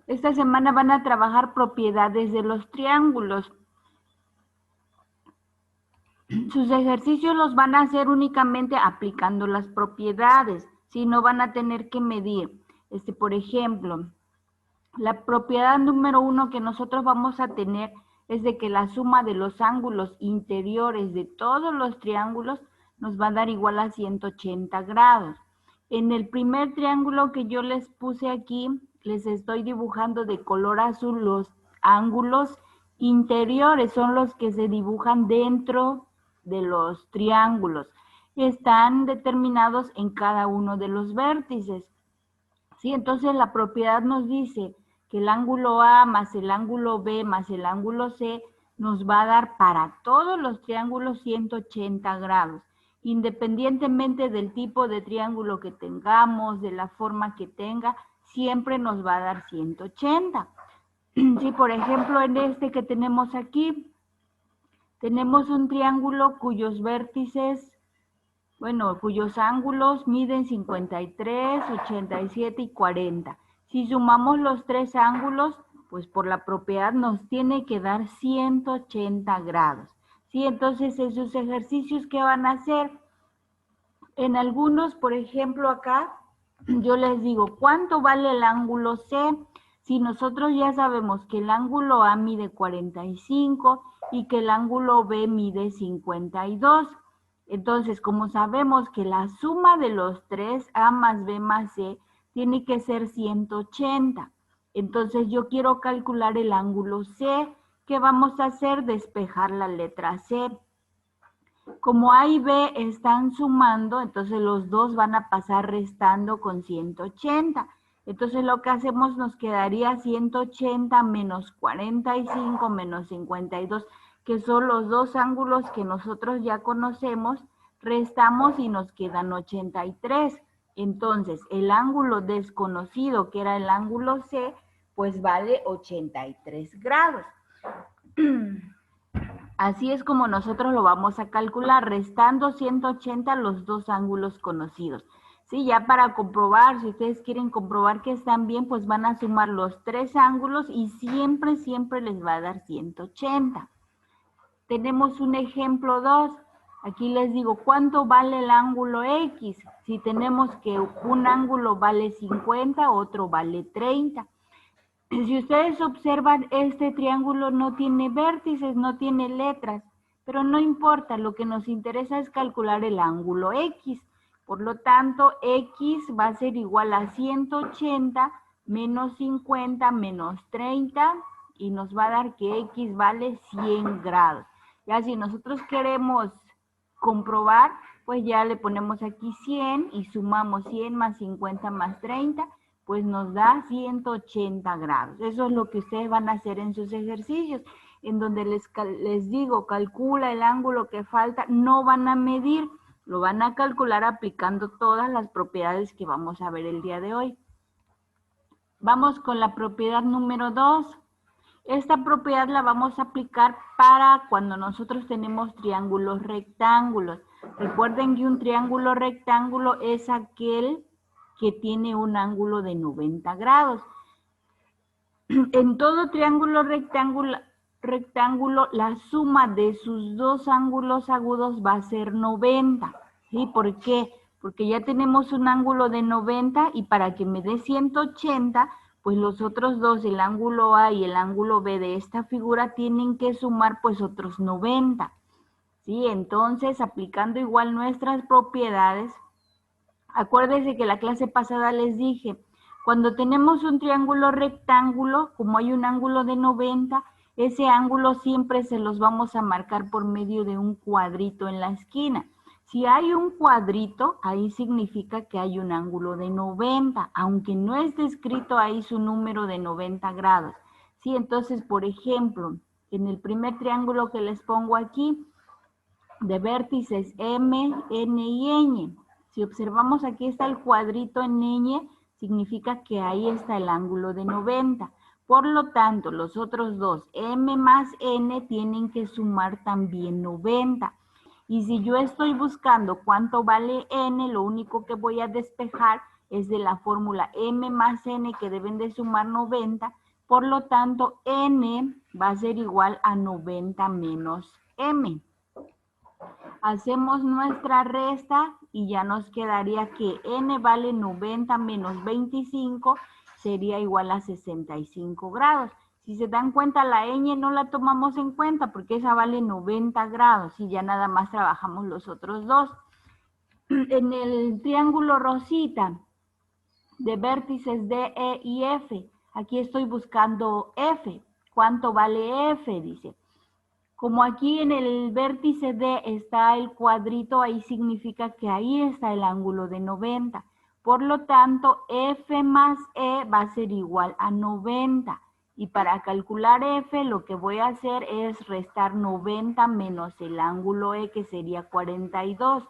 Esta semana van a trabajar propiedades de los triángulos. Sus ejercicios los van a hacer únicamente aplicando las propiedades, si no van a tener que medir. Por ejemplo, la propiedad número 1 que nosotros vamos a tener es de que la suma de los ángulos interiores de todos los triángulos nos va a dar igual a 180 grados. En el primer triángulo que yo les puse aquí, les estoy dibujando de color azul los ángulos interiores, son los que se dibujan dentro de los triángulos. Están determinados en cada uno de los vértices. ¿Sí? Entonces la propiedad nos dice que el ángulo A más el ángulo B más el ángulo C nos va a dar para todos los triángulos 180 grados, independientemente del tipo de triángulo que tengamos, de la forma que tenga, siempre nos va a dar 180. Sí, por ejemplo, en este que tenemos aquí, tenemos un triángulo cuyos vértices, cuyos ángulos miden 53, 87 y 40. Si sumamos los tres ángulos, pues por la propiedad nos tiene que dar 180 grados. ¿Sí? Entonces, en sus ejercicios, ¿qué van a hacer? En algunos, por ejemplo, acá, yo les digo, ¿cuánto vale el ángulo C? Si nosotros ya sabemos que el ángulo A mide 45 y que el ángulo B mide 52. Entonces, como sabemos que la suma de los tres, A más B más C, tiene que ser 180. Entonces, yo quiero calcular el ángulo C. ¿Qué vamos a hacer? Despejar la letra C. Como A y B están sumando, entonces los dos van a pasar restando con 180. Entonces lo que hacemos nos quedaría 180 menos 45 menos 52, que son los dos ángulos que nosotros ya conocemos, restamos y nos quedan 83. Entonces el ángulo desconocido, que era el ángulo C, pues vale 83 grados. Así es como nosotros lo vamos a calcular, restando 180 los dos ángulos conocidos. Sí, ya para comprobar, si ustedes quieren comprobar que están bien, pues van a sumar los tres ángulos y siempre les va a dar 180. Tenemos un ejemplo 2. Aquí les digo, ¿cuánto vale el ángulo X? Si tenemos que un ángulo vale 50, otro vale 30. Si ustedes observan, este triángulo no tiene vértices, no tiene letras, pero no importa, lo que nos interesa es calcular el ángulo X. Por lo tanto, X va a ser igual a 180 menos 50 menos 30 y nos va a dar que X vale 100 grados. Ya si nosotros queremos comprobar, pues ya le ponemos aquí 100 y sumamos 100 más 50 más 30, pues nos da 180 grados. Eso es lo que ustedes van a hacer en sus ejercicios, en donde les digo, calcula el ángulo que falta, no van a medir, lo van a calcular aplicando todas las propiedades que vamos a ver el día de hoy. Vamos con la propiedad número 2. Esta propiedad la vamos a aplicar para cuando nosotros tenemos triángulos rectángulos. Recuerden que un triángulo rectángulo es aquel que tiene un ángulo de 90 grados. En todo triángulo rectángulo, la suma de sus dos ángulos agudos va a ser 90. ¿Sí? ¿Por qué? Porque ya tenemos un ángulo de 90 y para que me dé 180, pues los otros dos, el ángulo A y el ángulo B de esta figura, tienen que sumar pues otros 90. ¿Sí? Entonces, aplicando igual nuestras propiedades, acuérdense que la clase pasada les dije, cuando tenemos un triángulo rectángulo, como hay un ángulo de 90, ese ángulo siempre se los vamos a marcar por medio de un cuadrito en la esquina. Si hay un cuadrito, ahí significa que hay un ángulo de 90, aunque no esté escrito ahí su número de 90 grados. Sí, entonces, por ejemplo, en el primer triángulo que les pongo aquí, de vértices M, N y Ñ. Si observamos aquí está el cuadrito en Ñ, significa que ahí está el ángulo de 90. Por lo tanto, los otros dos, M más N, tienen que sumar también 90. Y si yo estoy buscando cuánto vale N, lo único que voy a despejar es de la fórmula m más n que deben de sumar 90, por lo tanto n va a ser igual a 90 menos m. Hacemos nuestra resta y ya nos quedaría que n vale 90 menos 25, sería igual a 65 grados. Si se dan cuenta, la ñ no la tomamos en cuenta porque esa vale 90 grados y ya nada más trabajamos los otros dos. En el triángulo rosita de vértices D, E y F, aquí estoy buscando F. ¿Cuánto vale F? Dice. Como aquí en el vértice D está el cuadrito, ahí significa que ahí está el ángulo de 90. Por lo tanto, F más E va a ser igual a 90. Y para calcular F, lo que voy a hacer es restar 90 menos el ángulo E, que sería 42.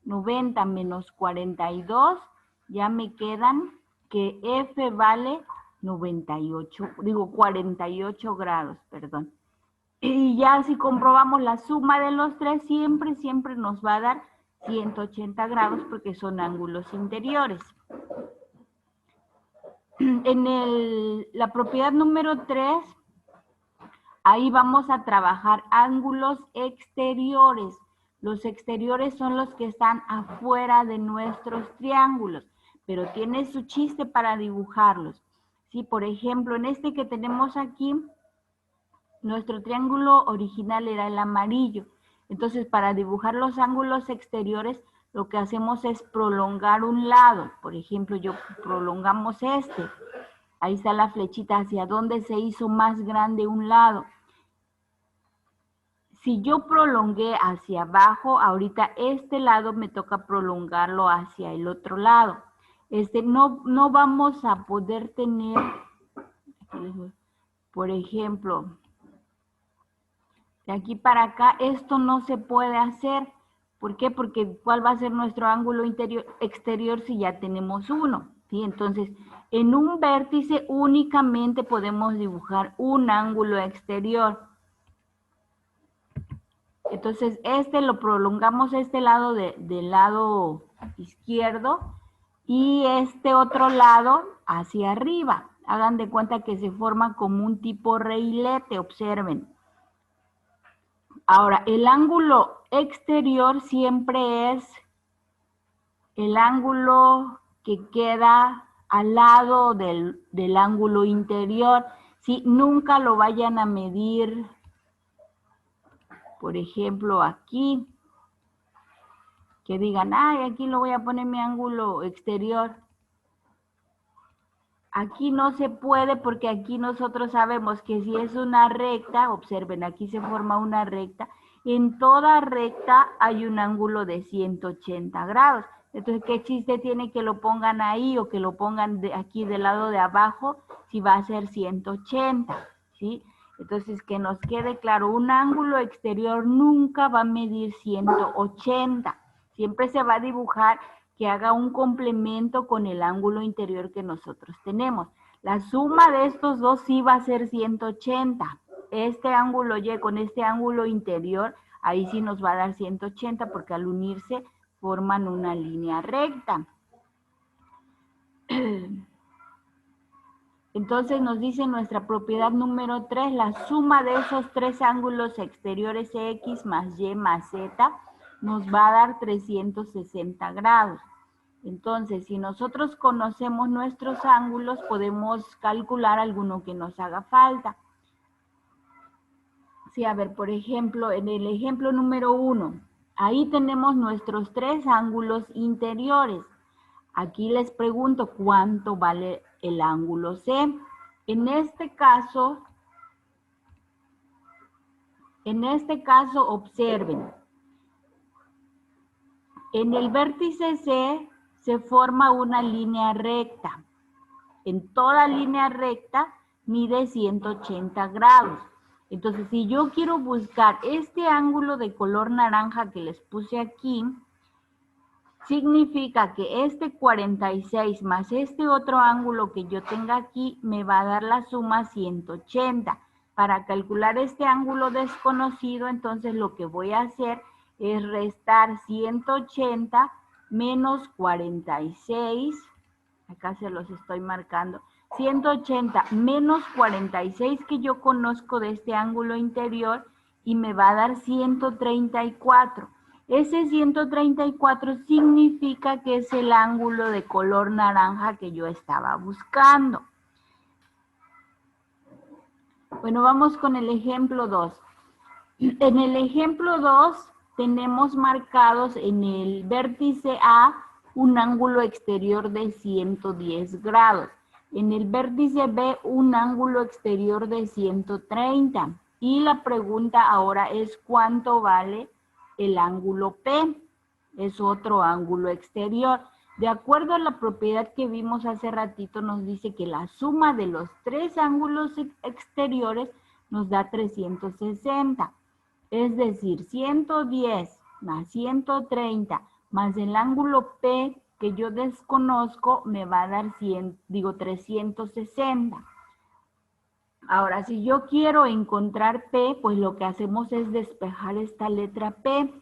90 menos 42, ya me quedan que F vale 48 grados, perdón. Y ya si comprobamos la suma de los tres, siempre nos va a dar 180 grados porque son ángulos interiores. En la propiedad número 3, ahí vamos a trabajar ángulos exteriores. Los exteriores son los que están afuera de nuestros triángulos, pero tiene su chiste para dibujarlos. Sí, por ejemplo, en este que tenemos aquí, nuestro triángulo original era el amarillo. Entonces, para dibujar los ángulos exteriores, lo que hacemos es prolongar un lado. Por ejemplo, prolongamos este. Ahí está la flechita hacia donde se hizo más grande un lado. Si yo prolongué hacia abajo, ahorita este lado me toca prolongarlo hacia el otro lado. No vamos a poder tener, por ejemplo, de aquí para acá, esto no se puede hacer. ¿Por qué? Porque ¿cuál va a ser nuestro ángulo exterior si ya tenemos uno? ¿Sí? Entonces, en un vértice únicamente podemos dibujar un ángulo exterior. Entonces, lo prolongamos este lado del lado izquierdo y este otro lado hacia arriba. Hagan de cuenta que se forma como un tipo reilete, observen. Ahora, el ángulo exterior siempre es el ángulo que queda al lado del ángulo interior. ¿Sí? Nunca lo vayan a medir, por ejemplo, aquí. Que digan, ay, aquí lo voy a poner mi ángulo exterior. Aquí no se puede porque aquí nosotros sabemos que si es una recta, observen, aquí se forma una recta, en toda recta hay un ángulo de 180 grados. Entonces, ¿qué chiste tiene que lo pongan ahí o que lo pongan aquí del lado de abajo si va a ser 180? ¿Sí? Entonces, que nos quede claro, un ángulo exterior nunca va a medir 180. Siempre se va a dibujar que haga un complemento con el ángulo interior que nosotros tenemos. La suma de estos dos sí va a ser 180. Este ángulo Y con este ángulo interior, ahí sí nos va a dar 180 porque al unirse forman una línea recta. Entonces nos dice nuestra propiedad número 3, la suma de esos tres ángulos exteriores X más Y más Z nos va a dar 360 grados. Entonces, si nosotros conocemos nuestros ángulos, podemos calcular alguno que nos haga falta. Sí, a ver, por ejemplo, en el ejemplo número 1, ahí tenemos nuestros tres ángulos interiores. Aquí les pregunto, ¿cuánto vale el ángulo C? En este caso, observen. En el vértice C se forma una línea recta. En toda línea recta mide 180 grados. Entonces, si yo quiero buscar este ángulo de color naranja que les puse aquí, significa que este 46 más este otro ángulo que yo tenga aquí me va a dar la suma 180. Para calcular este ángulo desconocido, entonces lo que voy a hacer es restar 180 menos 46 Acá se los estoy marcando. 180 menos 46 que yo conozco de este ángulo interior y me va a dar 134. Ese 134 significa que es el ángulo de color naranja que yo estaba buscando. Bueno, vamos con el ejemplo 2. En el ejemplo 2 tenemos marcados en el vértice A un ángulo exterior de 110 grados. En el vértice B un ángulo exterior de 130. Y la pregunta ahora es ¿cuánto vale el ángulo P? Es otro ángulo exterior. De acuerdo a la propiedad que vimos hace ratito, nos dice que la suma de los tres ángulos exteriores nos da 360. Es decir, 110 más 130 más el ángulo P que yo desconozco me va a dar 360. Ahora, si yo quiero encontrar P, pues lo que hacemos es despejar esta letra P.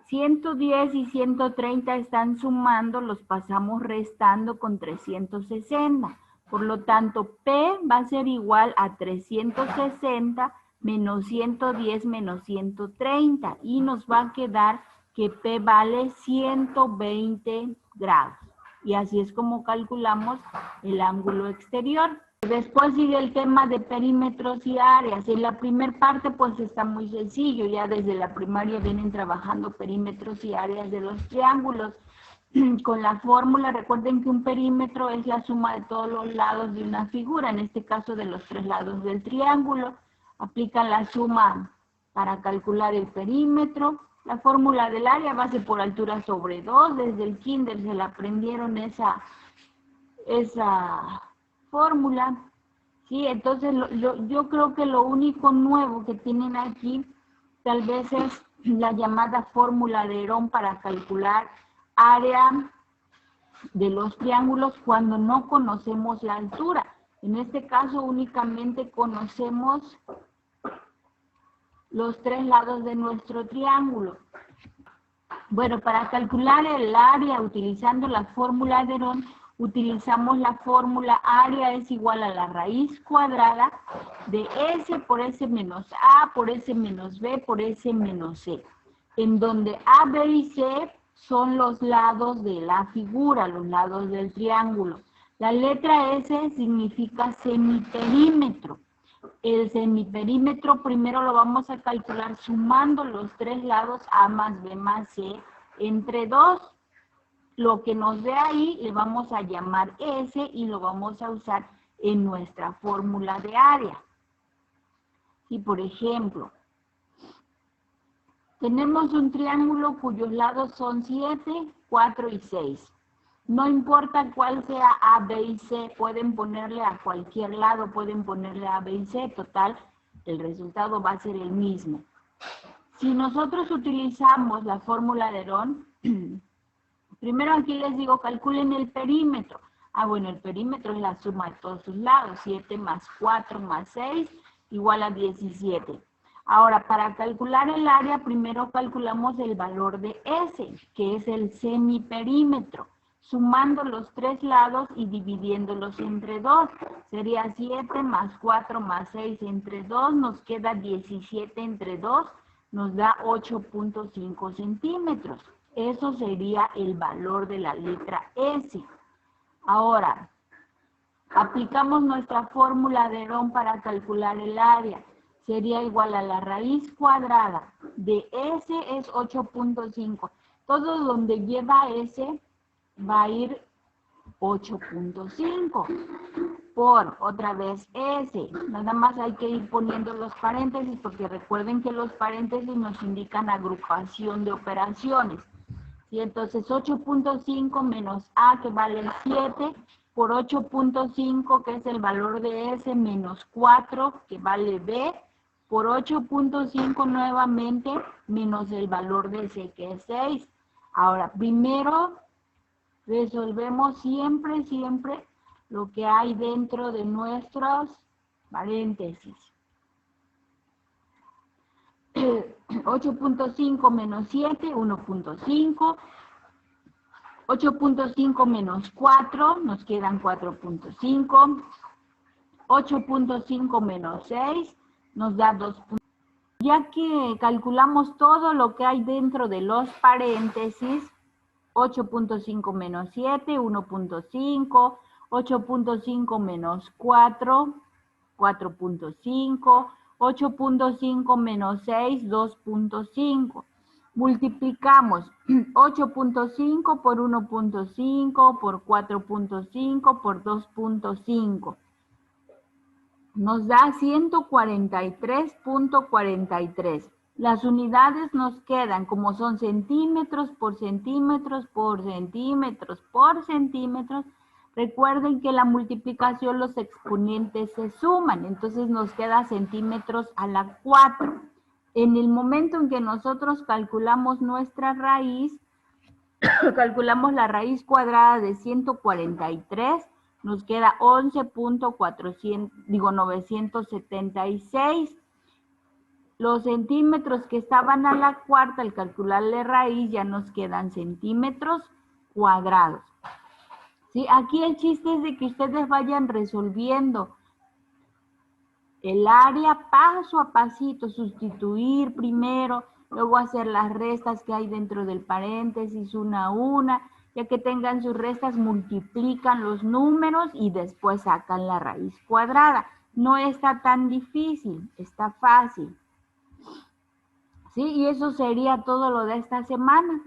110 y 130 están sumando, los pasamos restando con 360. Por lo tanto, P va a ser igual a 360 menos 110 menos 130. Y nos va a quedar que P vale 120 grados. Y así es como calculamos el ángulo exterior. Después sigue el tema de perímetros y áreas. En la primera parte pues está muy sencillo, ya desde la primaria vienen trabajando perímetros y áreas de los triángulos. Con la fórmula, recuerden que un perímetro es la suma de todos los lados de una figura, en este caso de los tres lados del triángulo. Aplican la suma para calcular el perímetro. La fórmula del área, base por altura sobre 2, desde el kinder se la aprendieron esa fórmula, ¿sí? Entonces yo creo que lo único nuevo que tienen aquí tal vez es la llamada fórmula de Herón para calcular área de los triángulos cuando no conocemos la altura. En este caso únicamente conocemos los tres lados de nuestro triángulo. Bueno, para calcular el área utilizando la fórmula de Herón, utilizamos la fórmula área es igual a la raíz cuadrada de S por S menos A por S menos B por S menos C, en donde A, B y C son los lados de la figura, los lados del triángulo. La letra S significa semiperímetro. El semiperímetro primero lo vamos a calcular sumando los tres lados A más B más C entre 2. Lo que nos dé ahí le vamos a llamar S y lo vamos a usar en nuestra fórmula de área. Si por ejemplo, tenemos un triángulo cuyos lados son 7, 4 y 6. No importa cuál sea A, B y C, pueden ponerle a cualquier lado, pueden ponerle A, B y C, total, el resultado va a ser el mismo. Si nosotros utilizamos la fórmula de Herón, primero aquí les digo, calculen el perímetro. Bueno, el perímetro es la suma de todos sus lados, 7 más 4 más 6 igual a 17. Ahora, para calcular el área, primero calculamos el valor de S, que es el semiperímetro, sumando los tres lados y dividiéndolos entre 2. Sería 7 más 4 más 6 entre 2, nos queda 17 entre 2, nos da 8.5 centímetros. Eso sería el valor de la letra S. Ahora, aplicamos nuestra fórmula de Herón para calcular el área. Sería igual a la raíz cuadrada de S es 8.5. Todo donde lleva S va a ir 8.5 por otra vez S. Nada más hay que ir poniendo los paréntesis porque recuerden que los paréntesis nos indican agrupación de operaciones. Y entonces 8.5 menos A, que vale 7, por 8.5, que es el valor de S, menos 4, que vale B, por 8.5 nuevamente, menos el valor de C, que es 6. Ahora, primero resolvemos siempre lo que hay dentro de nuestros paréntesis. 8.5 menos 7, 1.5. 8.5 menos 4, nos quedan 4.5. 8.5 menos 6 nos da 2. Ya que calculamos todo lo que hay dentro de los paréntesis, 8.5 menos 7, 1.5, 8.5 menos 4, 4.5, 8.5 menos 6, 2.5. Multiplicamos 8.5 por 1.5, por 4.5, por 2.5. Nos da 143.43. Las unidades nos quedan como son centímetros por centímetros por centímetros por centímetros. Recuerden que la multiplicación, los exponentes se suman, entonces nos queda centímetros a la 4. En el momento en que nosotros calculamos nuestra raíz, calculamos la raíz cuadrada de 143, nos queda 11.976. Los centímetros que estaban a la cuarta, al calcularle raíz, ya nos quedan centímetros cuadrados. ¿Sí? Aquí el chiste es de que ustedes vayan resolviendo el área paso a pasito, sustituir primero, luego hacer las restas que hay dentro del paréntesis una a una. Ya que tengan sus restas, multiplican los números y después sacan la raíz cuadrada. No está tan difícil, está fácil. ¿Sí? Y eso sería todo lo de esta semana.